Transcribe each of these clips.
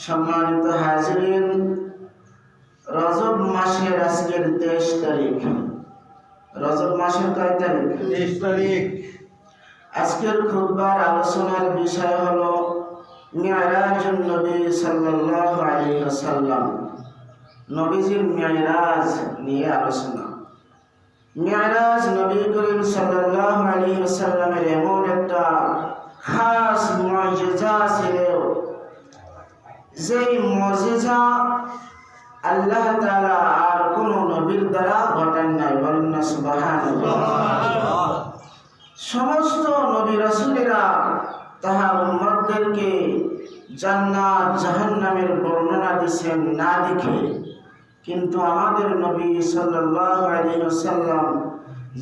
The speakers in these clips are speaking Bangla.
সম্মানিত হাজিরিন, রজব মাসের আজকের 23 তারিখ। রজব মাসের কয় তারিখ? 23 তারিখ। আজকের খুতবার আলোচনার বিষয় হলো মিরাজুন নবী সাল্লাল্লাহু আলাইহি ওয়াসাল্লাম। নবীজির মিরাজ নিয়ে আলোচনা। মিরাজ নবী করিম সাল্লাল্লাহু আলাইহি ওয়াসাল্লামের এমন একটা খাস মুজিজা ছিল, যেই মুজিজা আল্লাহ তাআলা আর কোন নবীর দ্বারা ঘটান নাই। বলেন না সুবহানাল্লাহ। সমস্ত নবী রাসূলেরা তাহার উম্মতদেরকে জান্নাত জাহান্নামের বর্ণনা দিয়েছেন না দেখে, কিন্তু আমাদের নবী সাল্লাল্লাহু আলাইহি ওয়াসাল্লাম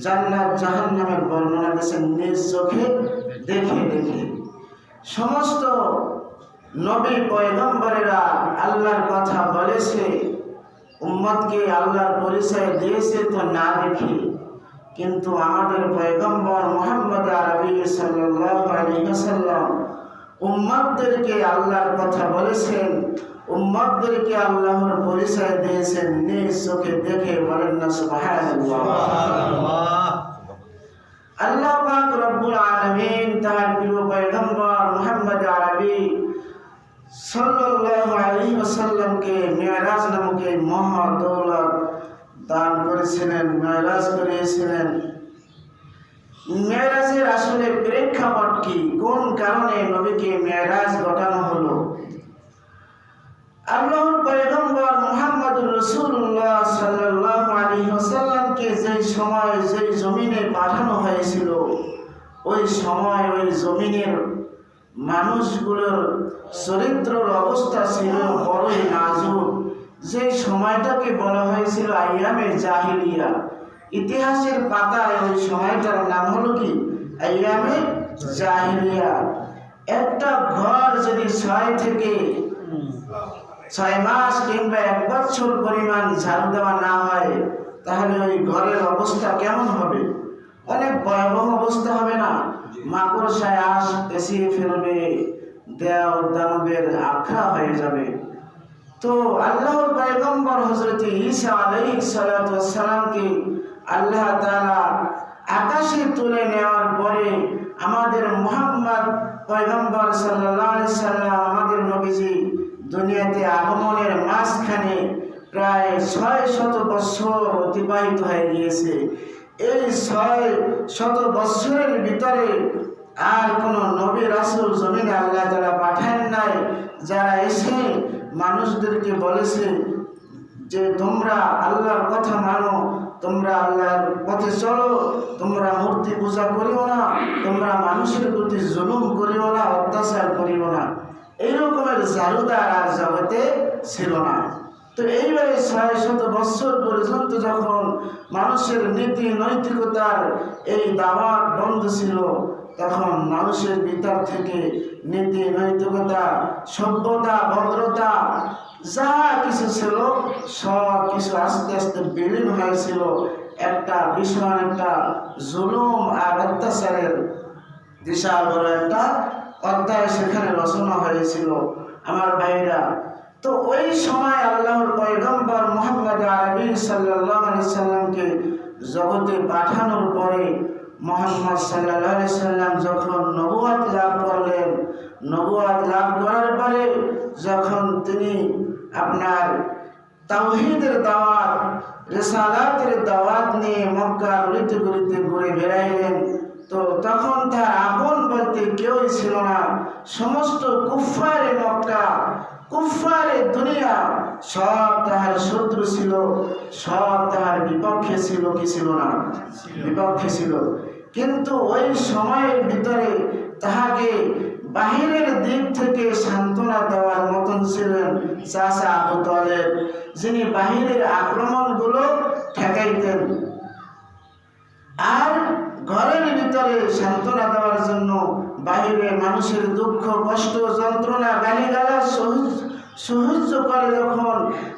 জান্নাত জাহান্নামের বর্ণনা দিয়েছেন নিজ চোখে দেখে দেখে। সমস্ত নবী পয়গম্বরেরা আল্লাহর কথা বলেছে, উম্মতকে আল্লাহর পরিচয় দিয়েছে তো না দেখে, কিন্তু আমাদের পয়গম্বর মুহাম্মদ আরবী সাল্লাল্লাহু আলাইহি ওয়াসাল্লাম উম্মতদেরকে আল্লাহর কথা বলেছেন, উম্মতদেরকে আল্লাহর পরিচয় দিয়েছেন নিজ চোখে দেখে। বলেন না সুবহানাল্লাহ। আল্লাহ পাক রব্বুল আলামিন তার প্রিয় পয়গম্বর মুহাম্মদ আরবী সাল্লাল্লাহু আলাইহি ওয়াসাল্লামকে মিরাজ নামক এই মহা দৌলত দান করেছিলেন, মিরাজ করিয়েছিলেন। মিরাজের আসলে প্রেক্ষাপট কি, কোন কারণে নবীকে মিরাজ ঘটানো হলো? আল্লাহর পয়গম্বর মুহাম্মদুর রাসূলুল্লাহ সাল্লাল্লাহু আলাইহি ওয়াসাল্লামকে যেই সময় যেই জমিনে পাঠানো হয়েছিল, ওই সময় ওই জমিনের মানুষগুলোর চরিত্রের অবস্থা ছিল বড়ই নাজুক। যে সময়টাকে বলা হয়েছিল আইয়ামে জাহিলিয়া। ইতিহাসের পাতায় ওই সময়টার নাম হলো কি? আইয়ামে জাহিলিয়া। একটা ঘর যদি 6 থেকে 6 মাস কিংবা 1 বছর পরিমাণ ঝাড়ু দেওয়া না হয়, তাহলে ওই ঘরের অবস্থা কেমন হবে? অনেক ভয়াবহ অবস্থা হবে না? মাকড়সায় আশ পেঁচিয়ে ফেলবে, দেও দানবের আখড়া হয়ে যাবে। তো আল্লাহর পয়গম্বর হযরত ঈসা আলাইহিস সালাতু ওয়াস সালামকে আল্লাহ তাআলা আকাশে তুলে নেওয়ার পরে আমাদের মুহাম্মদ পয়গম্বর সাল্লাল্লাহু আলাইহি সাল্লাম, আমাদের নবীজি দুনিয়াতে আগমনের মাঝখানে প্রায় 600 বছর অতিবাহিত হয়ে গিয়েছে। এই 600 বছরের ভিতরে আর কোন নবী রাসূল জমিনে আল্লাহ তাআলা পাঠান নাই, যারা এসে মানুষদেরকে বলেছে যে তোমরা আল্লাহর কথা মানো, তোমরা আল্লাহর পথে চলো, তোমরা মূর্তি পূজা করিও না, তোমরা মানুষের প্রতি জুলুম করিও না, অত্যাচার করিও না। এই রকমের জারুদার আর জগতে ছিল না। তো এইবারে 600 বছর পর্যন্ত যখন মানুষের নীতি নৈতিকতার এই দাওয়াত বন্ধ ছিল, তখন মানুষের ভিতর থেকে নীতি নৈতিকতা, সভ্যতা, ভদ্রতা যা কিছু ছিল সব কিছু আস্তে আস্তে বিলীন হয়েছিল একটা ভীষণ একটা জুলুম আর অত্যাচারের বিশাল বড় একটা অধ্যায় সেখানে রচনা হয়েছিল আমার ভাইরা। তো ওই সময় আল্লাহর পয়গম্বর মুহাম্মদ আরবী সাল্লাল্লাহু আলাইহি সাল্লামকে জগতে পাঠানোর পরে মুহাম্মদ সাল্লাল্লাহু আলাইহি সাল্লাম যখন নবুয়ত লাভ করলেন, নবুয়ত লাভ করার পরে যখন তিনি আপনার তাওহীদের দাওয়াত, রিসালাতের দাওয়াত নিয়ে মক্কা গলিতে গলিতে ঘুরে বেড়াইলেন, তো তখন তার আপন বলতে কেউই ছিল না। সমস্ত কুফফারে মক্কা, কুফফারে দুনিয়া সব তাহার শত্রু ছিল, সব তাহার বিপক্ষে ছিল। কি ছিল না? বিপক্ষে ছিল। কিন্তু ওই সময়ের ভিতরে তাহাকে বাহিরের দিক থেকে সান্ত্বনা দেওয়ার মতন ছিলেন চাচা আবু তালেব, যিনি বাহিরের আক্রমণগুলো ঠেকাইতেন। আর ঘরের ভিতরে সান্ত্বনা দেওয়ার জন্য বাহিরে মানুষের দুঃখ কষ্ট যন্ত্রণা গালিগালাজ সহ্য করে যখন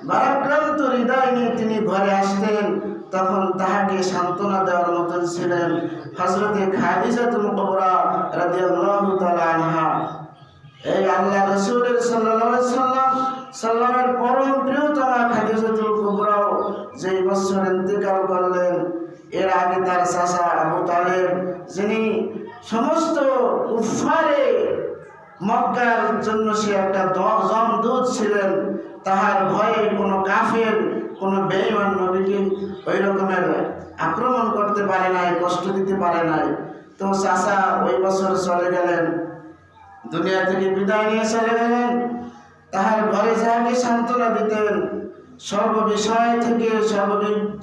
ভারাক্রান্ত হৃদয় নিয়ে তিনি ঘরে আসতেন, তখন তাহাকে সান্ত্বনা দেওয়ার মতন ছিলেন হযরতে খাদিজাতুল কুবরা রাদিয়াল্লাহু তাআলা আনহা। এই আল্লাহ রাসূল সাল্লাল্লাহু আলাইহি সাল্লাম বছর ইন্তেকাল করলেন। এর আগে তার চাচা আবু তালেব, যিনি সমস্ত কুফফারে মক্কার জন্য সে একটা জমদূত ছিলেন, তাহার ভয়ে কোনো কাফের কোনো বেঈমান নবীকে ওই রকমের আক্রমণ করতে পারে নাই, কষ্ট দিতে পারে নাই। তো চাচা ওই বছর চলে গেলেন, দুনিয়া থেকে বিদায় নিয়ে চলে গেলেন। তাহার ঘরে যাকে সান্ত্বনা দিতেন, সর্ববিষয় থেকে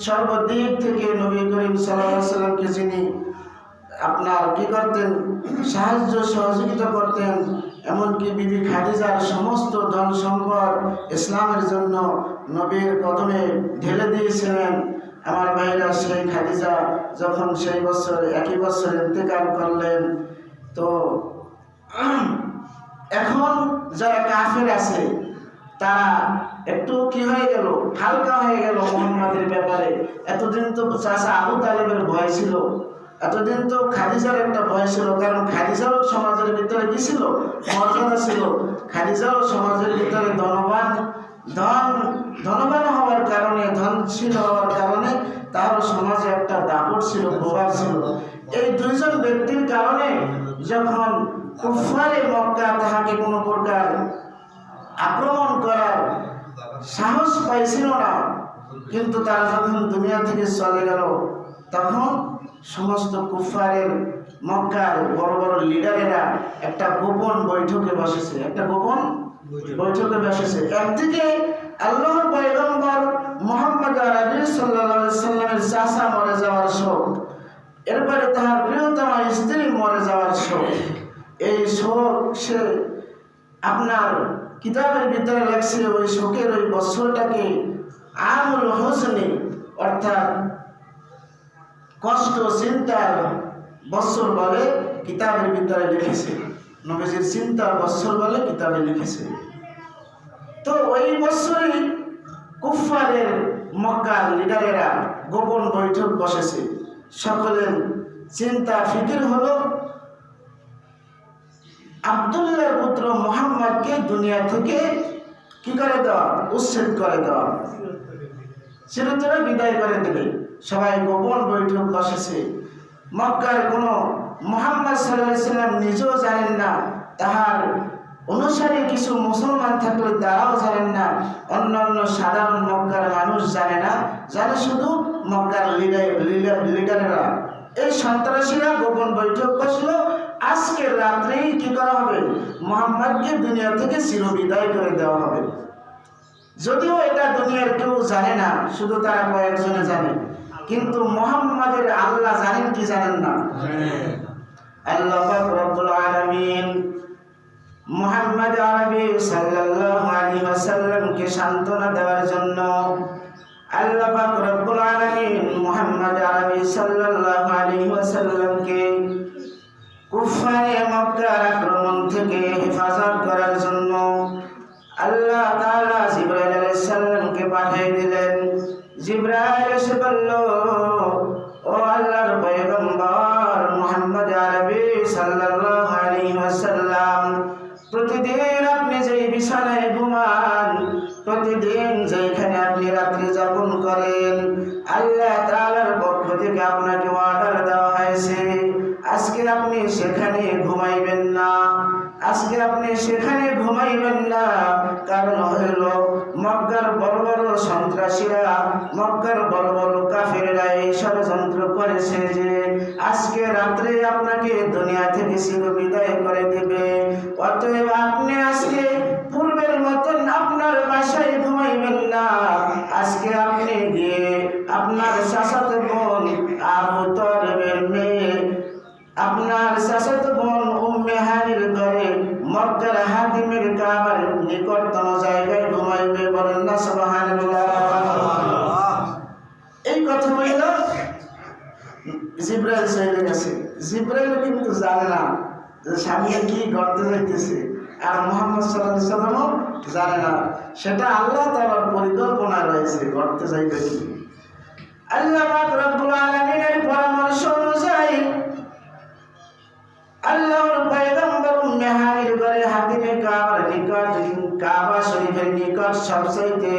সর্বদিক থেকে নবী করিম সাল্লাল্লাহু আলাইহি সাল্লামকে যিনি আপনার কি করতেন, সাহায্য সহযোগিতা করতেন। এমনকি বিবি খাদিজার সমস্ত ধন সম্পদ ইসলামের জন্য নবীর কদমে ঢেলে দিয়েছিলেন। আমার ভাইরা, সেই খাদিজা যখন সেই বছর একই বছর ইন্তেকাল করলেন, তো এখন যারা কাফের আছে তারা একটু কি হয়ে গেল, হালকা হয়ে গেল মুহাম্মাদের ব্যাপারে। এতদিন তো চাচা আবু তালেবের ভয় ছিল, এতদিন তো খাদিজার একটা ভয় ছিল, কারণ খাদিজারও সমাজের ভিতরে কি ছিল, মর্যাদা ছিল। খাদিজারও সমাজের ভিতরে ধনবান হওয়ার কারণে, ধনশীল হওয়ার কারণে তার সমাজে একটা দাপট ছিল, প্রভাব ছিল। এই দুইজন ব্যক্তির কারণে যখন কুফফারে মক্কা তাহাকে কোনো প্রকার আক্রমণ করার সাহস পাইছিল না, কিন্তু তারা যখন দুনিয়া থেকে চলে গেল, তখন সমস্ত কুফফারের মক্কার বড় বড় লিডারেরা একটা গোপন বৈঠকে বসেছে, একদিকে আল্লাহর পয়গম্বর মুহাম্মদ আরবি সাল্লাল্লাহু আলাইহি সাল্লামের চাচা মরে যাওয়ার শোক, এরপরে তাহার প্রিয়তমা স্ত্রী মরে যাওয়ার শোক। এই শোক সে আপনার কিতাবের ভিতরে লেখছে, ওই শোকের ওই বছরটাকে আমুল হোসনি, অর্থাৎ কষ্ট চিন্তার বছর বলে কিতাবের ভিতরে লিখেছে। নবীজির চিন্তার বছর বলে কিতাবে লিখেছে। তো ওই বছরই কুফফারের মক্কার লিডারেরা গোপন বৈঠক বসেছে। সকলের চিন্তা ফিকির হলো আব্দুল্লাহর পুত্র মুহাম্মদকে দুনিয়া থেকে কি করে দেওয়া, উচ্ছেদ করে দেওয়া, চিরতরে বিদায় করে দেবে। সবাই গোপন বৈঠক বসেছে। মক্কার কোনো মুহাম্মদ সাল্লাল্লাহু আলাইহি সাল্লাম নিজেও জানেন না, তাহার অনুসারী কিছু মুসলমান থাকলে তারাও জানেন না, অন্যান্য সাধারণ মক্কার মানুষ জানে না, জানে শুধু মক্কার লিডারেরা। এই সন্ত্রাসীরা গোপন বৈঠক বসলো, আজকের রাত্রেই কি করা হবে, মুহাম্মদকে দুনিয়া থেকে চিরবিদায় করে দেওয়া হবে। যদিও এটা দুনিয়ার কেউ জানে না, শুধু তারা কয়েকজনে জানে, কিন্তু মুহাম্মদের আল্লাহ জানেন কি জানেন না? আল্লাহ পাক রব্বুল আলামিন মুহাম্মদ আরবি সাল্লাল্লাহু আলাইহি ওয়াসাল্লামকে সান্ত্বনা দেওয়ার জন্য আল্লাহ পাক রব্বুল আলামিন মুহাম্মদ আরবি সাল্লাল্লাহু আলাইহি ওয়াসাল্লামকে কুফফারে মক্কার আক্রমণ থেকে হেফাজত করার জন্য আল্লাহ তাআলা জিবরাইল আলাইহিস সালামকে পাঠিয়ে দিলেন। জিবরাইল এসে বলল, ও আল্লাহর পয়গম্বর মুহাম্মদ আরবি সাল্লাল্লাহু আলাইহি ওয়াসাল্লাম, প্রতিদিন আপনি যেই বিছানায় ঘুমান, প্রতিদিন যেখানে আপনি রাত্রি যাপন করেন, আল্লাহ তাআলার পক্ষ থেকে আপনাকে অর্ডার দেওয়া হয়েছে আজকে আপনি সেখানে ঘুমাইবেন না, আজকে আপনি সেখানে ঘুমাইবেন না। কারণ হইল মক্কার বড় বড় সন্ত্রাসীরা, মক্কার বড় বড় কাফেররা এই ষড়যন্ত্র করেছে যে আজকে রাত্রে আপনাকে দুনিয়া থেকে চিরবিদায় করে দেবে। অতএব আপনি আজকে পূর্বের মতন আপনার বাসায় ঘুমাইবেন না, আজকে আপনি গিয়ে আপনার চাচাতো বোন আবু তালেবের মেয়ে, আপনার চাচাতো বোন উম্মে হানির ঘরে মক্কার হাতিমের কাবার নিকটতম জায়গায় ঘুমাইবে। বলেন না সুবহানাল্লাহ। এই কথা বলল জিবরাইল চলে গেছে। জিবরাইল কিন্তু জানে না যে স্বামী কি করতে যাইতেছে, আর মুহাম্মদ সাল্লাল্লাহু আলাইহি ওয়াসাল্লামও জানে না। সেটা আল্লাহ তাআলার পরিকল্পনা রয়েছে করতে যাইবে কি। আল্লাহ পাক রব্বুল আলামিনের পরামর্শ অনুযায়ী আল্লাহর পয়গম্বর উম্মে হানির ঘরে হাতিমে কাবার নিকট, কাবা শরীফের নিকট সবচাইতে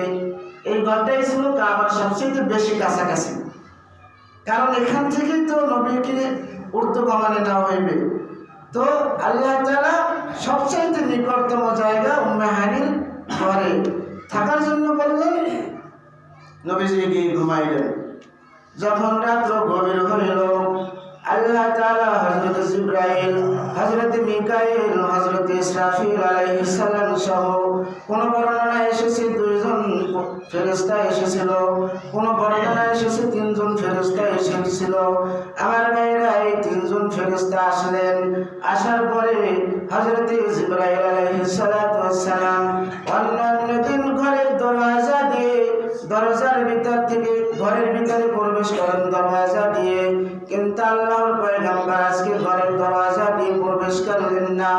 এই ঘরটাই ছিল কাবার সবচেয়ে বেশি কাছাকাছি, কারণ এখান থেকেই তো নবীকে ঊর্ধ্বগমনে নেওয়া হইবে। তো আল্লাহ তাআলা সবচাইতে নিকটতম জায়গা উম্মে হানির ঘরে থাকার জন্য বললেন। নবীজি গিয়ে ঘুমাইলেন। যখন রাত্র গভীর হইল, আল্লাহ তাআলা হযরত জিবরাইল, হযরত মিকাইল, হযরত ইসরাফিল আলাইহিস সালাম সহ কোন বর্ণনায় এসেছে 2 জন ফেরেশতা এসেছিল, কোন বর্ণনায় এসেছে 3 জন ফেরেশতা এসেছিল। আমার ভাইরা, এই 3 জন ফেরেশতা আসলেন। আসার পরে হযরত জিবরাইল আলাইহিস সালাম অন্যান্য দিন ঘরের দরজা দিয়ে, দরজার ভিতর থেকে ঘরের ভিতরে প্রবেশ করেন দরজা দিয়ে, কিন্তু আল্লাহর পয়গম্বর আজকে ঘরের দরজা দিয়ে প্রবেশ করলেন না।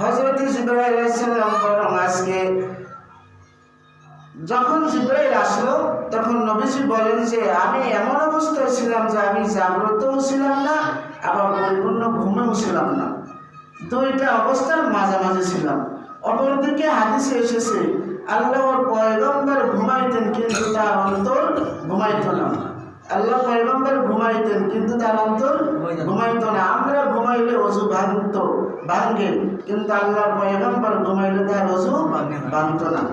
হযরত জিবরাইল আলাইহিস সালাম বরং আজকে যখন জিবরাইল আসলো তখন নবীজি বলেন যে আমি এমন অবস্থায় ছিলাম যে আমি জাগ্রতও ছিলাম না, আবার পরিপূর্ণ ঘুমেও ছিলাম না, দুইটা অবস্থার মাঝামাঝি ছিলাম। অপরদিকে হাদিসে এসেছে আল্লাহর পয়গম্বর ঘুমাইতেন কিন্তু তার অন্তর ঘুমাইতো না। আল্লাহ পয়গম্বর ঘুমাইতেন কিন্তু তার অন্তর ঘুমাইতো না। আমরা ঘুমাইলে ওযু ভাঙে, কিন্তু আল্লাহর পয়গম্বর ঘুমাইলে তার ওযু ভাঙতো না।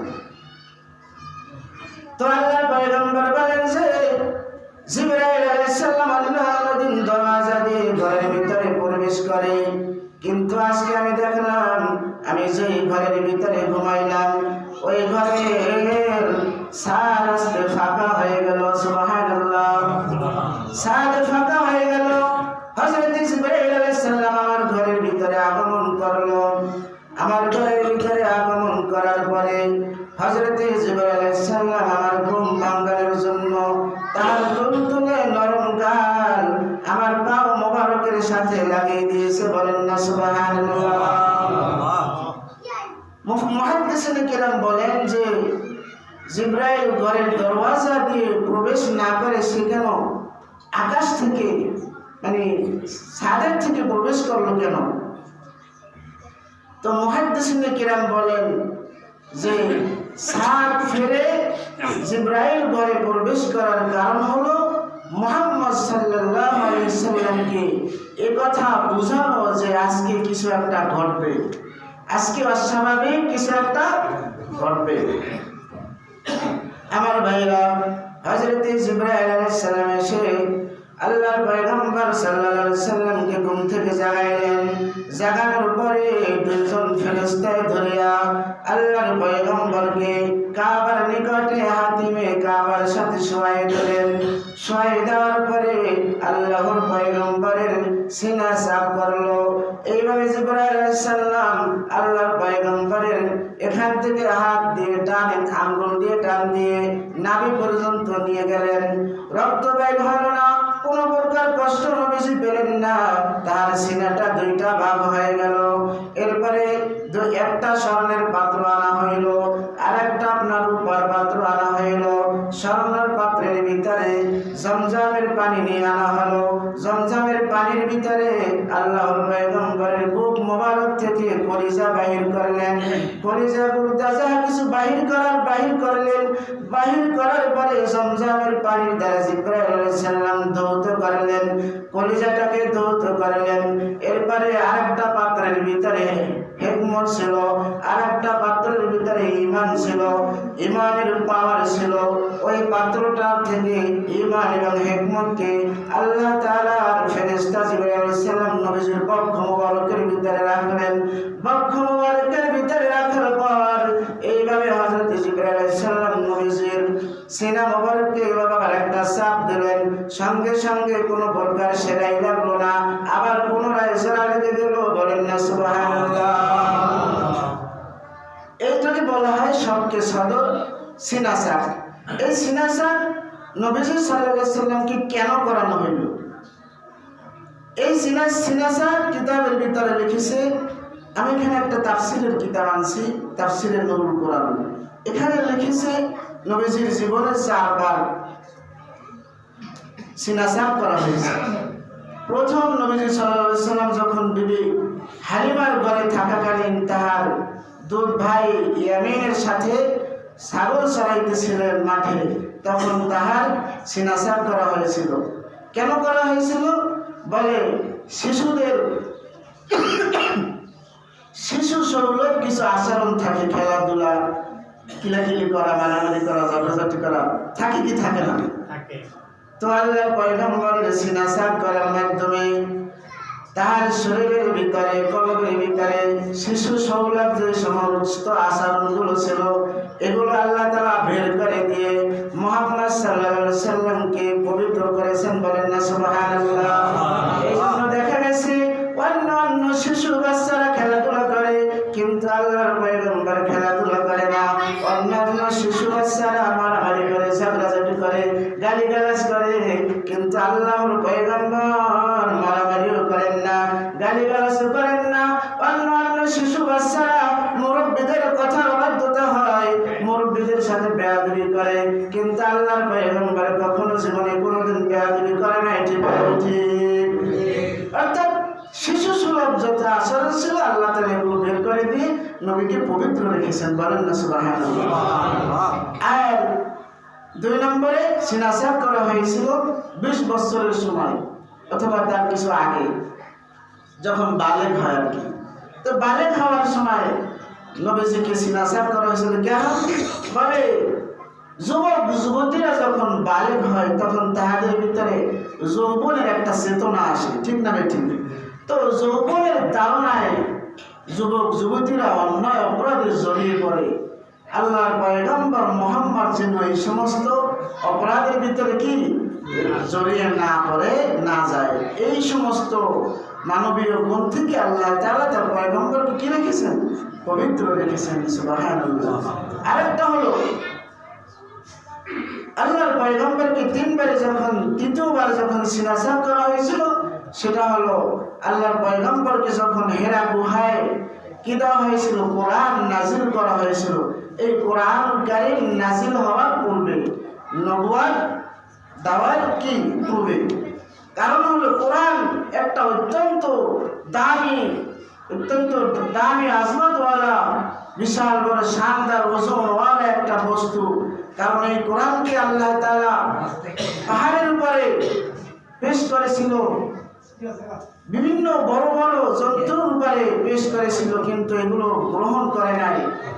তো আল্লাহর পয়গম্বর বলেন যে জিবরাইল আলাইহিস সালাম অন্যান্য দিন দরজা দিয়ে ঘরের ভিতরে প্রবেশ করে, কিন্তু আজকে আমি দেখলাম আমি যে ঘরের ভিতরে ঘুমাইলাম ওই ঘরের ছাদ আস্তে ফাঁকা হয়ে গেল। সুবহানাল্লাহ, ছাদ ফাঁকা হয়ে গেল। হযরত জিবরাইল আলাইহিস সালাম আমার ঘরের ভিতরে আগমন করলো। আমার ঘরের ভিতরে আগমন করার পরে হযরত জিবরাইল আলাইহিস সালাম আমার ঘুম ভাঙানোর জন্য তার তুলতুলে নরম গাল আমার পা মোবারকের সাথে লাগিয়ে দিয়েছে। বলেন না সুবহানাল্লাহ। মুহাদ্দিসিনে কিরাম বলেন যে জিবরাইল ঘরের দরওয়াজা দিয়ে প্রবেশ না করে সে কেন আকাশ থেকে মানে ছাদের থেকে প্রবেশ করলো কেন? তো মুহাদ্দিসিনে কিরাম বলেন যে ছাদ ফেরে জিবরাইল ঘরে প্রবেশ করার কারণ হলো মুহাম্মদ সাল্লাল্লাহু আলাইহি সাল্লামকে এই কথা বোঝানো যে আজকে কিছু একটা ঘটবে, আজকে অস্বাভাবিক কিছু একটা ঘটবে। আমার ভাইরা, হযরত জিবরাইল আলাইহিস সালাম এসে আল্লাহর পয়গম্বর সাল্লাল্লাহু আলাইহি সাল্লামকে ঘুম থেকে জাগাইলেন। জাগানোর পরে 2 জন ফেরেশতা ধরিয়া আল্লাহর পয়গম্বরকে কাবার নিকটে হাতিমে কাবার সাথে শোয়াই দিলেন। শোয়াই দেওয়ার পরে আল্লাহর পয়গম্বরের সিনা সাফ করলো। এইভাবে জিবরাইল আলাইহিস সালাম আল্লাহর পয়গম্বরের এখান থেকে হাত দিয়ে টানে, আঙ্গুল দিয়ে টান দিয়ে নাভি পর্যন্ত নিয়ে গেলেন। রক্ত বের হলো না, কোন প্রকার কষ্ট নবীজি পেলেন না। তার সিনাটা 2টা ভাগ হয়ে গেল। এরপরে একটা স্বর্ণের পাত্র আনা হইল, আর একটা আপনার রূপার পাত্র আনা হইল। স্বর্ণের পাত্রের ভিতরে জমজমের পানি নিয়ে আনা হলো। জমজমের পানির ভিতরে আল্লাহর পয়গম্বরের বুক মোবারক থেকে কলিজা বাহির করলেন। কলিজা গুর্দা যা কিছু বাহির করলেন। বাহির করার পরে জমজমের পানির দ্বারা জিবরাইল আলাইহিস সালাম ধৌত করলেন, কলিজাটাকে ধৌত করলেন। এরপরে আরেকটা পাত্রের ভিতরে হিকমত ছিল, আরেকটা পাত্রের ভিতরে ঈমান ছিল, ঈমানের পাওয়ার ছিল। ওই পাত্রটা থেকে ঈমান এবং হিকমতকে আল্লাহ তাআলার ফেরেশতা জিবরাইল আলাইহিস সালাম নবীজির বক্ষ মোবারকের ভিতরে রাখলেন। বক্ষ মোবারকের ভিতরে রাখার পর এইভাবে হযরত জিবরাইল আলাইহিস সালাম নবীজির সিনা মোবারককে এইভাবে আরেকটা চাপ দিলেন। সঙ্গে সঙ্গে কোনো প্রকার সেলাই লাগলো না, আবার পুনরায় সেলাই লেগে গেল। বলেন না সুবহানাল্লাহ। এইটাকে বলা হয় শবকে সদর সিনা চাপ। এই সিনা চাপ নবীজি সাল্লাল্লাহু আলাইহি সাল্লামকে কেন করানো হইল? এই সিনা চাপ কিতাবের ভিতরে লিখেছে, আমি এখানে একটা তাফসীরের কিতাব আনছি, তাফসীরে নুরুল কোরআন। এখানে লিখেছে নবীজির জীবনে 4 বার সিনা চাপ করা হয়েছে। প্রথম নবীজি সাল্লাল্লাহু আলাইহি সাল্লাম যখন বিবি হালিমার ঘরে থাকাকালীন তাহার 2 ভাই ইয়ামিনের সাথে ছাগল চড়াইতেছিলেন মাঠে, তখন তাহার সিনাসার করা হয়েছিল। কেন করা হয়েছিল? বলে শিশুদের শিশু সুলভ কিছু আচরণ থাকে, খেলাধুলা, কিলাকিলি করা, মারামারি করা, ঝগড়াঝাটি করা থাকে কি থাকে না? তো আল্লাহ পয়গম্বরের সিনাসার করার মাধ্যমে তাহার শরীরের ভিতরে, কলবের ভিতরে শিশু সৌলভ যে সমস্ত আচরণগুলো ছিল, এগুলো আল্লাহ তাআলা বের করে দিয়ে মুহাম্মদ সাল্লাল্লাহু আলাইহি সাল্লামকে পবিত্র করেছেন। বলেন না সুবহানাল্লাহ। এই জন্য দেখা গেছে অন্য শিশু বাচ্চারা খেলাধুলা করে, কিন্তু আল্লাহর পয়গম্বর খেলাধুলা করে না। অন্যান্য শিশু বাচ্চারা মারামারি করে, ঝগড়াঝাটি করে, গালিগালাজ করে, কিন্তু আল্লাহর পয়গম্বর মারামারিও করেন না, গালিগালাজও করেন না। অন্য শিশু বাচ্চারা মুরব্বিদের কথার বাধ্যতা হয়, মুরব্বিদের সাথে বেয়াদবি করে, কিন্তু আল্লাহর পয়গম্বর কখনো জীবনে কোনোদিন বেয়াদবি করে না। এটি ঠিক। অর্থাৎ শিশু সুলভ যত আচরণ ছিল আল্লাহ তাআলা এগুলো বের করে দিয়ে নবীকে পবিত্র রেখেছেন। বলেন না সুবহানাল্লাহ। আর 2 নম্বরে সিনাসার করা হয়েছিল 20 বছরের সময় অথবা তার কিছু আগে, যখন বালেগ হয় আর কি। তো বালেগ হওয়ার সময় নবীজিকে সিনাসার করা হয়েছিল। কেন? বলে যুবক যুবতীরা যখন বালেগ হয় তখন তাহাদের ভিতরে যৌবনের একটা চেতনা আসে, ঠিক না ঠিক? তো যৌবনের তাড়নায় যুবক যুবতীরা অন্যায় অপরাধে জড়িয়ে পড়ে। আল্লাহর পয়গম্বর মুহাম্মদ যেন এই সমস্ত অপরাধের ভিতরে কি জড়িয়ে না পড়ে, না যায়, এই সমস্ত মানবীয় গুণ থেকে আল্লাহ তাআলা তার পয়গম্বরকে কি রেখেছেন? পবিত্র রেখেছেন। সুবহানাল্লাহ। আরেকটা হলো আল্লাহর পয়গম্বরকে 3 বারে যখন, 3বার যখন সিনাসার করা হয়েছিল, সেটা হলো আল্লাহর পয়গম্বরকে যখন হেরা গুহায় কি দেওয়া হয়েছিল? কোরআন নাজিল করা হয়েছিল। এই কোরআন কারীম নাজিল হওয়ার পূর্বে, নবুয়ত দেওয়ার কি পূর্বে। কারণ হলো কোরআন একটা অত্যন্ত দামি আজমতওয়ালা, বিশাল বড় শানদার ওজনওয়ালা একটা বস্তু। কারণ এই কোরআনকে আল্লাহ তাআলা পাহাড়ের উপরে পেশ করেছিল, বিভিন্ন বড় বড় যন্ত্রের উপরে পেশ করেছিল, কিন্তু এগুলো গ্রহণ করে নাই।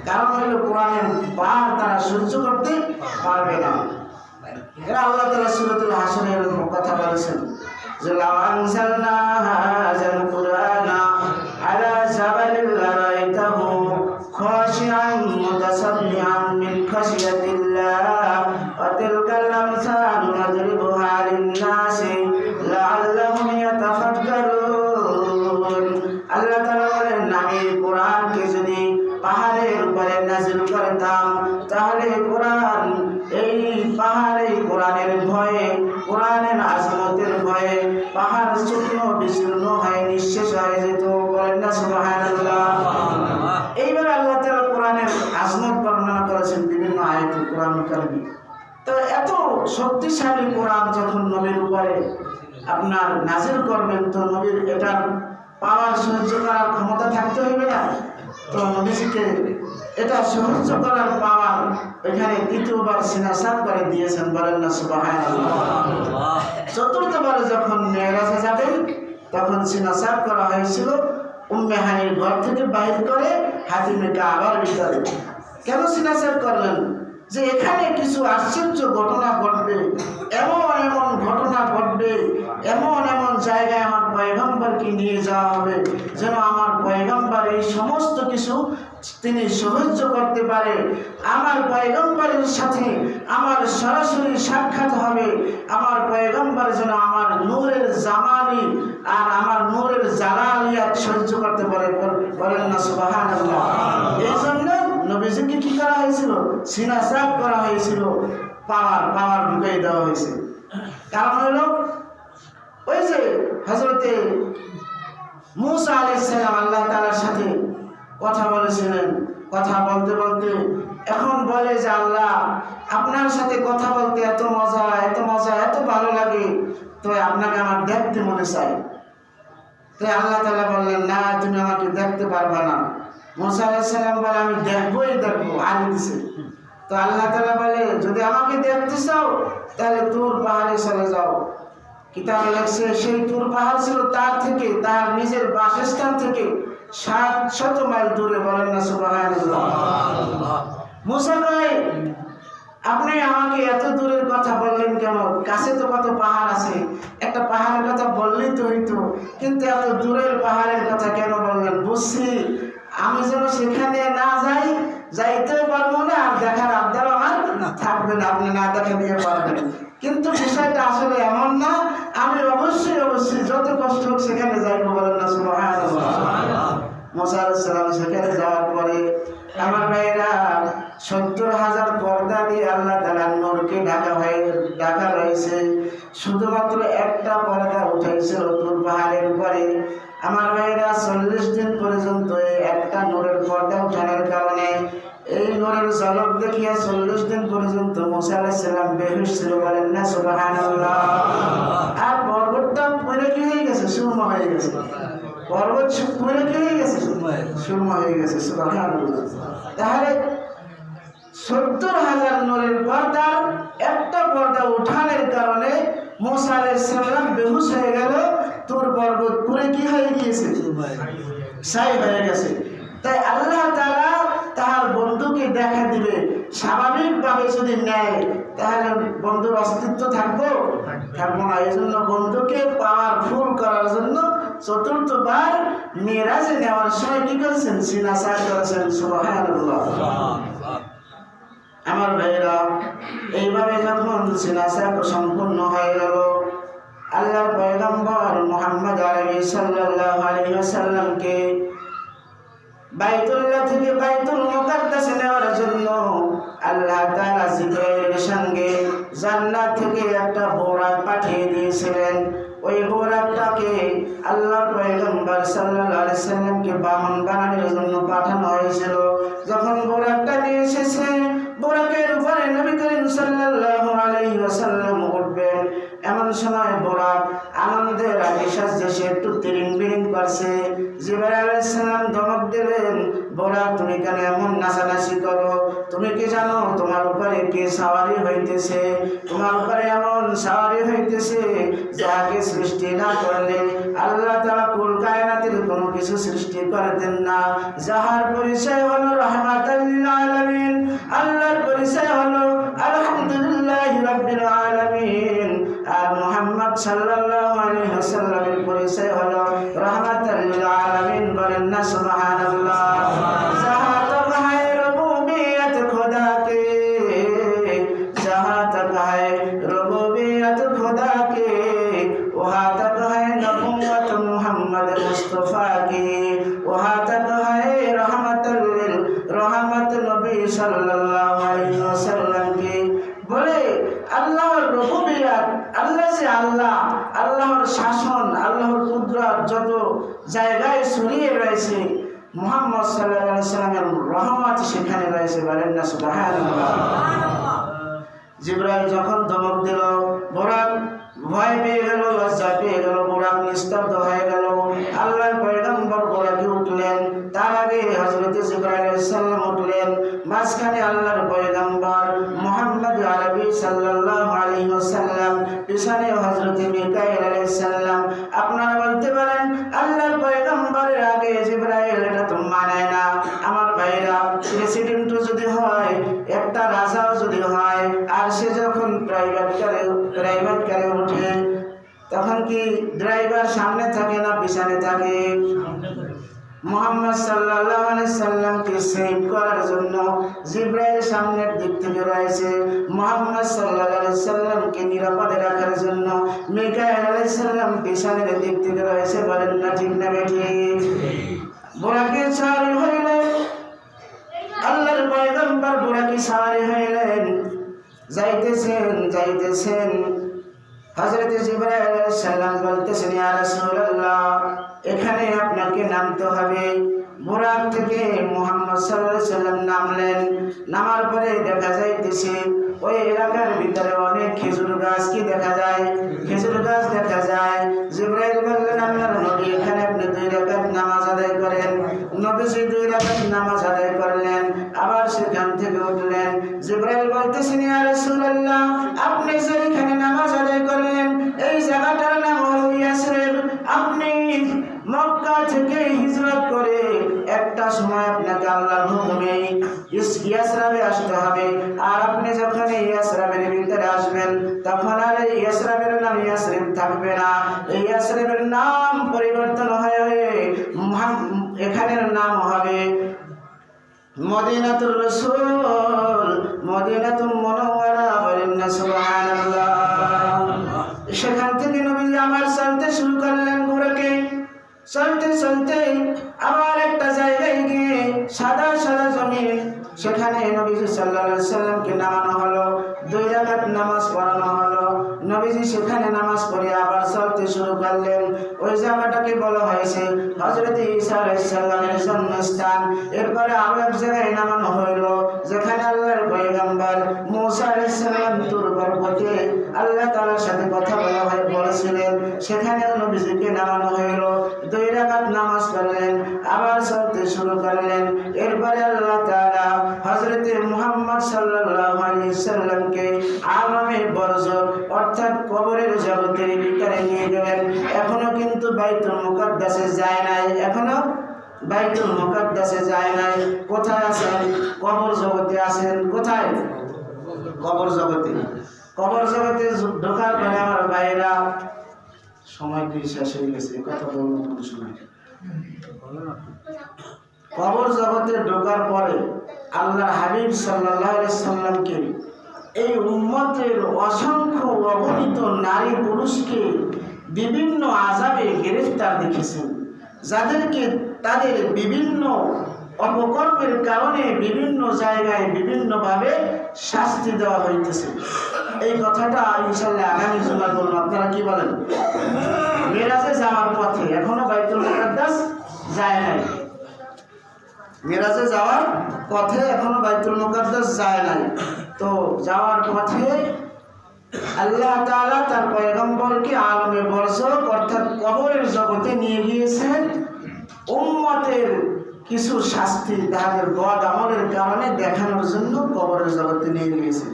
কারণ হলো কোরআনের বার তারা সহ্য করতে পারবে না। এরা আল্লাহ তাআলা সূরাতুল হাসরের কথা বলেছেন যে লাউ আনজালনা হাযাল কুরআনা আলা জাবালিন লারাইতাহু খাশিআন মুতাসাদ্দিআন মিন খাশিয়াতিল্লাহ ওয়া তিলকাল আমসালু নাদরিবুহা লিন-নাসি লাআল্লাহুম ইয়াতাফাক্কারুন। আল্লাহ তাআলা বলেন, আমি কোরআনকে যদি পাহাড়ের উপরে নাযিল করতাম, তাহলে কোরআন, এই পাহাড়ে কোরআনের ভয়ে, কোরআনের আজমতের ভয়ে পাহাড় চূর্ণ বিচূর্ণ হয়ে নিঃশেষ হয়ে যেত। বলেন না সুবহানাল্লাহ। এইভাবে আল্লাহ তাআলা কোরআনের আজমত বর্ণনা করেছেন বিভিন্ন আয়াতে কোরআনুল কারীমে। তো এত শক্তিশালী কোরআন যখন নবীর উপরে আপনার নাজিল করবেন, তো নবীর এটার পাওয়ার সহ্য করার ক্ষমতা থাকতে হইবে না? তো নবীজিকে এটা সহ্য করার পাওয়ার এখানে 3বার সিনাসার করে দিয়েছেন। বলেন না সুবহানাল্লাহ। 4বার যখন মেরাজে যাবেন তখন সিনাসার করা হয়েছিল উম্মে হানির ঘর থেকে বাইর করে হাতিমে কাবার ভিতরে। কেন সিনাসার করলেন? যে এখানে কিছু আশ্চর্য ঘটনা ঘটবে, এমন এমন ঘটনা ঘটবে, এমন এমন জায়গায় আমার পয়গম্বরকে নিয়ে যাওয়া হবে যেন আমার পয়গম্বর এই সমস্ত কিছু তিনি সহ্য করতে পারে। আমার পয়গম্বরের সাথে আমার সরাসরি সাক্ষাৎ হবে। আমার পয়গম্বর যেন আমার নূরের জামালি আর আমার নূরের জালালিয়াত সহ্য করতে পারে। বলেন না সুবহানাল্লাহ। এই জন্য নবীজিকে কি করা হয়েছিল? সিনাসার করা হয়েছিল, পাওয়ার ঢুকিয়ে দেওয়া হয়েছে। কারণ হলো ওই যে হযরতে মূসা আলাইহিস সালাম আল্লাহ তাআলার সাথে কথা বলেছিলেন। কথা বলতে বলতে এখন বলে যে আল্লাহ, আপনার সাথে কথা বলতে এত মজা, এত মজা, এত ভালো লাগে, তো আপনাকে আমার দেখতে মনে চাই। তো আল্লাহ তাআলা বললেন, না, তুমি আমাকে দেখতে পারবে না। মূসা আলাইহিস সালাম বলে, আমি দেখবই দেখবো। আগে দিছে তো আল্লাহ তাআলা বলে, যদি আমাকে দেখতে চাও তাহলে তুর পাহাড়ে চলে যাও। কিতাবে লেখছে সেই তুর পাহাড় ছিল তার থেকে, তার নিজের বাসস্থান থেকে 700 মাইল দূরে। বলেন না সুবহানাল্লাহ। মুসা কয়, আপনি আমাকে এত দূরের কথা বললেন কেন? কাছে তো কত পাহাড় আছে, একটা পাহাড়ের কথা বললেই তো হইতো, কিন্তু এত দূরের পাহাড়ের কথা কেন বললেন? বুঝছি আমি যেন সেখানে না যাই, যাইতে পারবো না, আর দেখার আবদার আমার থাকবে না, আপনি না দেখা দিয়ে পারবেন। কিন্তু বিষয়টা আসলে এমন না, আমি অবশ্যই যত কষ্ট হোক সেখানে যাইবো। বলেন না সুবহানাল্লাহ। মুসা আলাইহিস সালাম সেখানে যাওয়ার পরে আমার ভাইয়েরা 70,000 পর্দা দিয়ে আল্লাহ তাআলার নূরকে ঢাকা রয়েছে। শুধুমাত্র একটা পর্দা উঠাইছিল তুর পাহাড়ের উপরে। আমার ভাইয়েরা 40 দিন পর্যন্ত এই একটা নূরের পর্দা উঠানোর কারণে, এই নূরের ঝলক দেখিয়া 40 দিন পর্যন্ত মুসা আলাইহিস সালাম বেহুশ ছিল। বলেন না সুবহানাল্লাহ। আর পর্বতটা পুরো কি হয়ে গেছে? সুরমা হয়ে গেছে। পর্বত পুরো কি হয়ে গেছে? সুরমা হয়ে গেছে। সুবহানাল্লাহ। তাহলে 70,000 নূরের পর্দার একটা পর্দা উঠানোর কারণে মুসা আলাইহিস সালাম বেহুশ হয়ে গেল। তুর পর্বত পুরো কি হয়ে গিয়েছে? ছাই হয়ে গেছে। তাই আল্লাহ তাআলা তার বন্ধুকে দেখা দিবে। স্বাভাবিকভাবে যদি নেয় তাহলে বন্ধুর অস্তিত্ব থাকবো না। এই জন্য বন্ধুকে পাওয়ারফুল করার জন্য 4বার মেরাজে নেওয়ার সময় কি করেছেন? সিনাসা করেছেন। সুবহানাল্লাহ। আমার ভাইরা, এইভাবে যখন সিনাসা সম্পূর্ণ হয়ে গেল, আল্লাহর পয়গম্বর মুহাম্মদ আরবি সাল্লাল্লাহু আলাইহি ওয়াসাল্লামকে বাইতুল্লাহ থেকে বাইতুল মুকাদ্দাসে নেওয়ার জন্য আল্লাহ তাআলা জিবরাইলের সঙ্গে জান্নাত থেকে একটা বোরাক পাঠিয়ে দিয়েছিলেন। ওই বোরাকটাকে আল্লাহর পয়গম্বর সাল্লাল্লাহু আলাইহি ওয়াসাল্লামকে বাহন বানানোর জন্য পাঠানো হয়েছিল। যখন বোরাকটা নিয়ে এসেছে, বোরাকের উপরে নবী করিম সাল্লাল্লাহু আলাইহি ওয়াসাল্লাম উঠবেন। এমন সময় বোরাক আনন্দের আতিশয্যে সে একটু তিরিং বিরিং করছে। জিবরাইল আলাইহিস সালাম ধমক দিলেন, বোরাক তুমি কেন এমন নাচানাচি করো? তুমি কি জানো তোমার উপরে কে সাওয়ারি হইতেছে? তোমার উপরে এমন সাওয়ারি হইতেছে যাকে সৃষ্টি না করলে আল্লাহ তাআলা কুল কায়নাতের কোনো কিছু সৃষ্টি করতেন না। যাহার পরিচয় হলো রাহমাতাল লিল আলামিন, আল্লাহর পরিচয় হলো আলহামদুলিল্লাহি রাব্বিল আলামিন। আর মুহাম্মদ সাল্লাল্লাহু আলাইহি ওয়াসাল্লামের পরিচয় হলো রাহমাতাল লিল আলামিন। বলেন না সুবহানাল্লাহ। যাহা তক হায় রুবুবিয়ত খোদা কে, যাহা তক হায় রুবুবিয়ত খোদা কে, ওহা তক হায় নবুয়ত মুহাম্মদ মুস্তাফা কি, ওহা তক হায় রহমত নবী সাল্লাল্লাহু আলাইহি ওয়াসাল্লাম কি। বলে আল্লাহর রুবুবিয়ত, আল্লাহ যে আল্লাহ, আল্লাহর শাসন, আল্লাহর কুদরত যত জায়গায় ছড়িয়ে রয়েছে, মুহাম্মদ সাল্লাল্লাহু আলাইহি ওয়াসাল্লামের রহমত সেখানে রয়েছে। বলেন না সুবহানাল্লাহ। জিবরাইল যখন ধমক দিল, বোরাক ভয় পেয়ে গেল, লজ্জা পেয়ে গেল, বোরাক নিস্তব্ধ হয়ে গেল। আল্লাহর পয়গম্বর বোরাকে উঠলেন, তার আগে হযরত জিবরাইল আলাইহিস সালাম উঠলেন। মাঝখানে আল্লাহর পয়গম্বর মুহাম্মদ আরবি সাল্লাল্লাহু আলাইহি ওয়াসাল্লাম, পিছনে হযরত মিকাঈল আলাইহিস সালাম। আপনারা বলতে পারেন আল্লাহর পয়গম্বরের আগে জিবরাইল, এটা তো মানায় না। আমার ভাইরা, প্রেসিডেন্টও যদি হয়, একটা রাজাও যদি হয়, আর সে যখন প্রাইভেট কারে উঠে, তখন কি ড্রাইভার সামনে থাকে না পিছনে থাকে? মুহাম্মদ সাল্লাল্লাহু আলাইহি সাল্লামকে সেভ করার জন্য জিবরাইল সামনের দিক থেকে রয়েছে, মুহাম্মদ সাল্লাল্লাহু আলাইহি সাল্লামকে নিরাপদে রাখার জন্য মিকাঈল আলাইহিস সালাম পিছনের দিক থেকে রয়েছে। বলেন না ঠিক না বেঠিক? বোরাকে সারি হইলেন, আল্লাহর পয়গম্বর বোরাকে সারি হইলেন। যাইতেছেন হযরত জিবরাইল আলাইহিস সালাম বলতেছেন, ইয়া রাসূলুল্লাহ, এখানে আপনাকে নামতে হবে। বোরাক থেকে মুহাম্মদ সাল্লাল্লাহু আলাইহি সাল্লাম নামলেন। নামার পরে দেখা যাইতেছে ওই এলাকার ভিতরে অনেক খেজুর গাছ কি দেখা যায়? খেজুর গাছ দেখা যায়। জিবরাইল বললেন, আল্লাহর নবী, এখানে আপনি 2 রাকাত নামাজ আদায় করেন। নবীজি 2 রাকাত নামাজ আদায় করলেন। আবার সেখান থেকে উঠলেন। জিবরাইল বলতেছেন, ইয়া রাসূলুল্লাহ, আপনি যেখানে নামাজ আদায় করলেন এই জায়গাটার নাম হলো ইয়াসরিব। আপনি মক্কা থেকে হিজরত করে একটা সময় আপনাকে আল্লাহর হুকুমে ইয়াসরিবে আসতে হবে। আর আপনি যখন ইয়াসরিবের ভিতরে আসবেন তখন আর ইয়াসরিবের নাম ইয়াসরিব থাকবে না, এই ইয়াসরিবের নাম পরিবর্তন হয়ে এখানের নাম হবে মদিনাতুর রাসূল, মদিনাতুল মুনাওয়ারা। বলেন না সুবহানাল্লাহ। সেখান থেকে নবীজি আমার চলতে শুরু করলেন ঘোড়াকে। চলতে চলতে আবার একটা জায়গায় গিয়ে সাদা সাদা জমিন, সেখানে নবীজি সাল্লাল্লাহু আলাইহি সাল্লামকে নামানো হলো, 2 রাকাত নামাজ পড়ানো হলো। নবীজি সেখানে নামাজ পড়ে আবার চলতে শুরু করলেন। ওই জায়গাটাকে বলা হয়েছে হযরত ঈসা আলাইহিস সালামের জন্মস্থান। এরপরে আরো এক জায়গায় নামানো হলো যেখানে আল্লাহর পয়গম্বর মূসা আলাইহিস সালাম তুর পর্বতে আল্লাহ তাআলার সাথে কথা বলেছিলেন, সেখানেও নবীজিকে নামানো হলো। 2 রাকাত নামাজ পড়লেন, আবার চলতে শুরু করলেন। এরপরে আল্লাহ তাআলা হযরত মুহাম্মদ সাল্লাল্লাহু আলাইহি সাল্লামকে আলামে বরজখ অর্থাৎ কবরের জগতের ভিতরে নিয়ে গেলেন। এখনো কিন্তু বাইতুল মুকাদ্দাসে যায় নাই, এখনো বাইতুল মুকাদ্দাসে যায় নাই। কোথায় আছেন? কবর জগতে আছেন। কোথায়? কবর জগতে। কবর জগতে ঢোকার পরে আমার ভাইরা, সময় কি শেষ হয়ে গেছে? কথা বলবো কোন সময়? কবর জগতে ঢোকার পরে আল্লাহর হাবিব সাল্লাল্লাহু আলাইহি সাল্লামকে এই উম্মতের অসংখ্য অগণিত নারী পুরুষকে বিভিন্ন আযাবে গ্রেফতার দেখেছেন, যাদেরকে তাদের বিভিন্ন অপকর্মের কারণে বিভিন্ন জায়গায় বিভিন্নভাবে শাস্তি দেওয়া হইতেছে। এই কথাটা ইনশাআল্লাহ আগামী জুমায় বলবো। আপনারা কি বলেন? মেরাজে যাওয়ার পথে এখনো বাইতুল মুকাদ্দাস যায় নাই, মেরাজে যাওয়ার পথে এখনো বাইতুল মুকাদ্দাস যায় নাই। তো যাওয়ার পথে আল্লাহ তাআলা তার পয়গম্বরকে আলমে বরজখ অর্থাৎ কবরের জগতে নিয়ে গিয়েছেন উম্মতের কিছু শাস্তি তাদের বদ আমলের কারণে দেখানোর জন্য কবরের জগতে নিয়ে গিয়েছেন।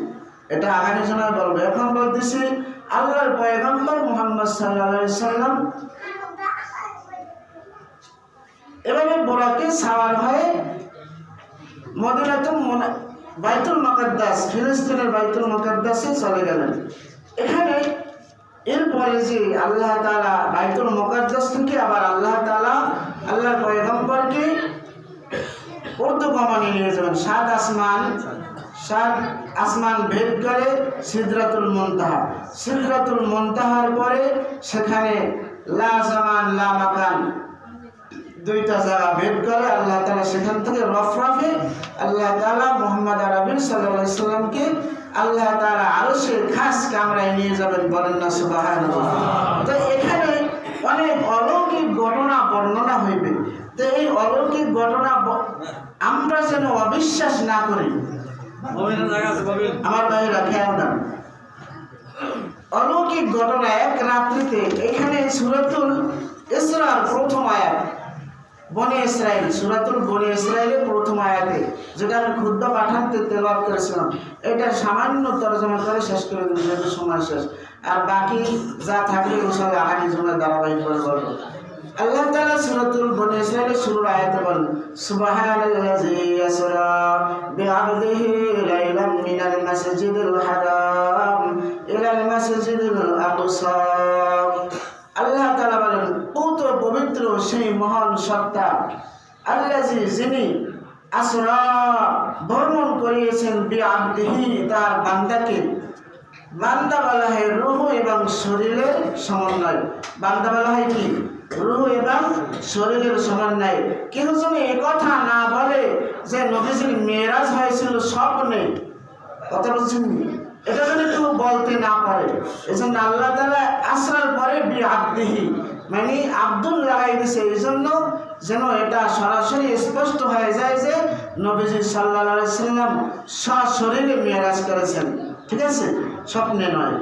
এটা আগামী সময় বলবো। এখন বলতেছি আল্লাহর পয়গম্বর মুহাম্মদ সাল্লাল্লাহু আলাইহি সাল্লাম এভাবে বোরাকে সাওয়ার হয়ে বাইতুল মুকাদ্দাস, ফিলিস্তিনের বাইতুল মুকাদ্দাসে চলে গেলেন। এখানে এরপরে যে আল্লাহ তাআলা বাইতুল মুকাদ্দাস থেকে আবার আল্লাহ তাআলা আল্লাহর পয়গম্বরকে ঊর্ধ্বগমনে নিয়ে যাবেন। 7 আসমান ভেদ করে সিদরাতুল মুনতাহা, সিদরাতুল মুনতাহার পরে সেখানে লা জামান লা মাকান, 2টা জায়গা ভেদ করে আল্লাহ তাআলা সেখান থেকে রফরাফে আল্লাহ তাআলা মুহাম্মদ আরবি সাল্লাল্লাহু আলাইহি সাল্লামকে আল্লাহ তাআলা আরশের খাস কামরায় নিয়ে যাবেন। বলেন না সুবহানাল্লাহ। তো এখানে অনেক অলৌকিক ঘটনা বর্ণনা হইবে। তো এই অলৌকিক ঘটনা আমরা যেন অবিশ্বাস না করি। আমার ভাইরা খেয়াল দেন, অলৌকিক ঘটনা এক রাত্রিতে। এখানে সূরাতুল ইসরার প্রথম আয়াত, বনি ইসরাইল, সূরাতুল বনি ইসরাইলের প্রথম আয়াতে, যেটা আমি খুদ্া পাঠানতে তেলাওয়াত করেছিলাম, এটা সামান্য তরজমা করে শেষ করে দিন, যেহেতু সময় শেষ। আর বাকি যা থাকলে ইনশাআল্লাহ আগামী জুমায় ধারাবাহিকভাবে বলবো। আল্লাহ তাআলা সূরাতুল বনি ইসরাইলের শুরুর আয়াতে বলেন, সুবহানাল্লাযী ইয়াসরা বিআবদিহি লাইলাম মিনাল মাসজিদিল হারাম ইলাল মাসজিদিল আকসা। আল্লাহ তাআলা বলেন, পুত পবিত্র সেই মহান সত্তা আল্লাযী, যিনি আসরা ভ্রমণ করিয়েছেন বিআবদিহি, তার বান্দাকে। বান্দা বলা হয় রূহ এবং শরীরের সমন্বয়। বান্দা বলা হয় কি? রূহ এবং শরীরের সমন্বয়। কেউ যেন একথা না বলে যে নবীজির মেরাজ হয়েছিল স্বপ্নে, কথা বলছেন, এটা যেন কেউ বলতে না পারে। এজন্য আল্লাহ তাআলা আসরার পরে বিআবদিহি মানে আব্দুল লাগাই দিয়েছে, এই জন্য যেন এটা সরাসরি স্পষ্ট হয়ে যায় যে নবীজি সাল্লাল্লাহু আলাইহি সাল্লাম সশরীরে মেরাজ করেছেন। ঠিক আছে, স্বপ্নে নয়।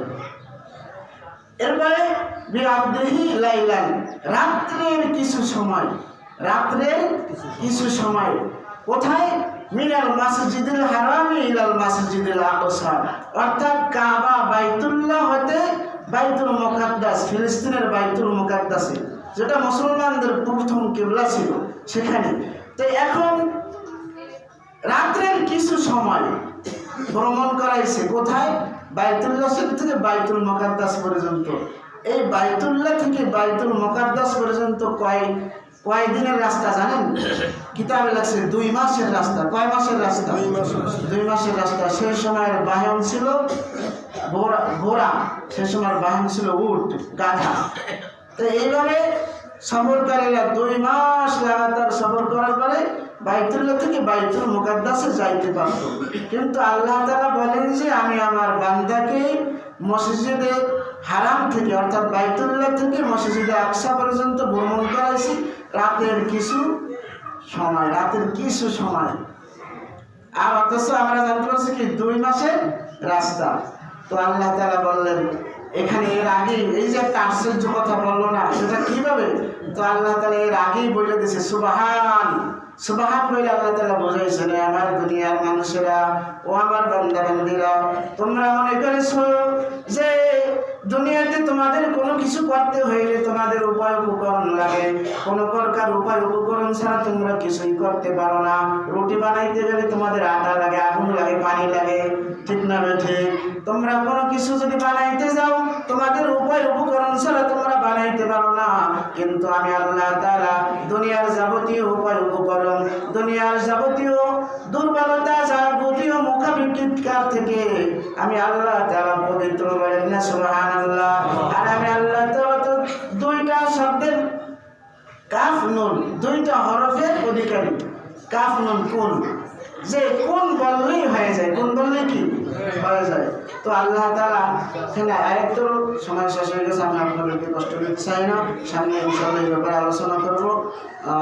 এরপরে বিআবদিহি লাইলান, রাত্রের কিছু সময়, রাত্রের কিছু সময়। কোথায়? মিনাল মাসজিদিল হারামি ইলাল মাসজিদিল আকসা, অর্থাৎ কাবা বাইতুল্লাহ হতে বাইতুল মুকাদ্দাস, ফিলিস্তিনের বাইতুল মুকাদ্দাসে, যেটা মুসলমানদের প্রথম কিবলা ছিল সেখানে। তো এখন রাত্রের কিছু সময় ভ্রমণ করাইছে কোথায়? বাইতুল্লাহ থেকে বাইতুল মুকাদ্দাস পর্যন্ত। এই বাইতুল্লাহ থেকে বাইতুল মুকাদ্দাস পর্যন্ত কয় দিনের রাস্তা জানেন? কিতাবে লাগছে 2 মাসের রাস্তা। কয় মাসের রাস্তা? 2 মাসের রাস্তা। সেই সময়ের বাহন ছিল ঘোড়া, সেই সময়ের বাহন ছিল উট, গাধা। তো এইভাবে সফরকারীরা 2 মাস লাগাতার সফর করার পরে বাইতুল্লাহ থেকে বাইতুল মুকাদ্দাসে যাইতে পারত। কিন্তু আল্লাহ তাআলা বলেন যে আমি আমার বান্দাকে মসজিদে হারাম থেকে অর্থাৎ বাইতুল্লাহ থেকে মসজিদে আকসা পর্যন্ত ভ্রমণ করাইছি রাতের কিছু সময়। আর অথচ আমরা জানতে পারছি কি 2 মাসের রাস্তা। তো আল্লাহ তাআলা বললেন এখানে এর আগে এই যে একটা আশ্চর্য কথা বললো না, সেটা কিভাবে? তো আল্লাহ তাআলা এর আগেই বলে দিয়েছে সুবহান বলে আল্লাহ তাআলা বোঝাইছেন, আমার দুনিয়ার মানুষেরা ও আমার বান্দা বান্দীরা, তোমরা মনে করেছো যে দুনিয়াতে তোমাদের কোনো কিছু করতে হইলে তোমাদের উপায় উপকরণ লাগে, কোনো প্রকার উপায় উপকরণ ছাড়া তোমরা কিছুই করতে পারো না। রুটি বানাইতে গেলে তোমাদের আটা লাগে, আগুন লাগে, পানি লাগে, ঠিক না বেঠে? তোমরা কোনো কিছু যদি বানাইতে যাও তোমাদের উপায় উপকরণ ছাড়া তোমরা বানাইতে পারো না। কিন্তু আমি আল্লাহ তাআলা দুনিয়ার যাবতীয় উপায় উপকরণ, দুনিয়ার যাবতীয় দুর্বলতা, যাবতীয় মুখাবিক্ষিৎকার থেকে আমি আল্লাহ তাআলা পবিত্র, বলেন না সুবহানাল্লাহ। আর আমি আল্লাহ তাআলা তো 2টা শব্দের কাফ নুন, 2টা হরফের অধিকারী। কাফ নুন কোন, যে কোন বললেই হয়ে যায়, কোন বললে কি হয়ে যায়। তো আল্লাহ তাআলা এখানে আরেকটু সময় শেষ হয়ে গেছে, আমি আপনাদেরকে কষ্ট দিতে চাই না। সামনে ইনশাআল্লাহ এই ব্যাপারে আলোচনা করব।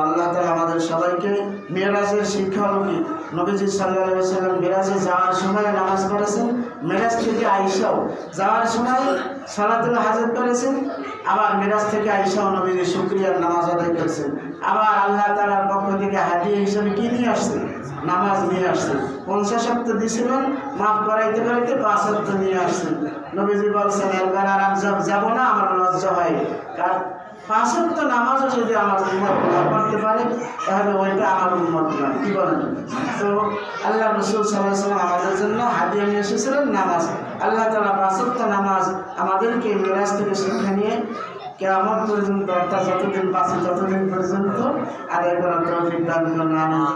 আল্লাহ তাআলা আমাদের সবাইকে মেরাজের শিক্ষা হলো কি, নবীজি সাল্লাল্লাহু আলাইহি ওয়াসাল্লাম মেরাজে যাওয়ার সময় নামাজ পড়েছেন, মেরাজ থেকে আয়েশাও যাওয়ার সময় সালাতুল হাজত করেছেন, আবার মেরাজ থেকে আয়েশাও নবীজি শুকরিয়ার নামাজ আদায় করেছেন। আবার আল্লাহ তাআলার পক্ষ থেকে হাদিয়া হিসেবে কি নিয়ে আসছেন? নামাজ নিয়ে আসছেন। 50 সপ্তাহ দিয়েছিলেন, মাফ করাইতে 5 সপ্তাহ নিয়ে আসছেন। নবীজি বলছেন এরপর আর যাব না, আমার লজ্জা হয়, কারণ 5 সপ্তাহ নামাজও যদি আমার উম্মত না পড়তে পারে তাহলে ওইটা আমার উম্মত না। কি বলেন? তো আল্লাহ রাসূল সাল্লাল্লাহু আলাইহি ওয়াসাল্লাম আমাদের জন্য হাদিয়া নিয়ে এসেছিলেন নামাজ। আল্লাহ তাআলা 5 সপ্তাহ নামাজ আমাদেরকে মিরাজ থেকে শিক্ষা নিয়ে কিয়ামত পর্যন্ত, অর্থাৎ যতদিন বাঁচি ততদিন পর্যন্ত আদায় করার তৌফিক দান করুন। আমিন।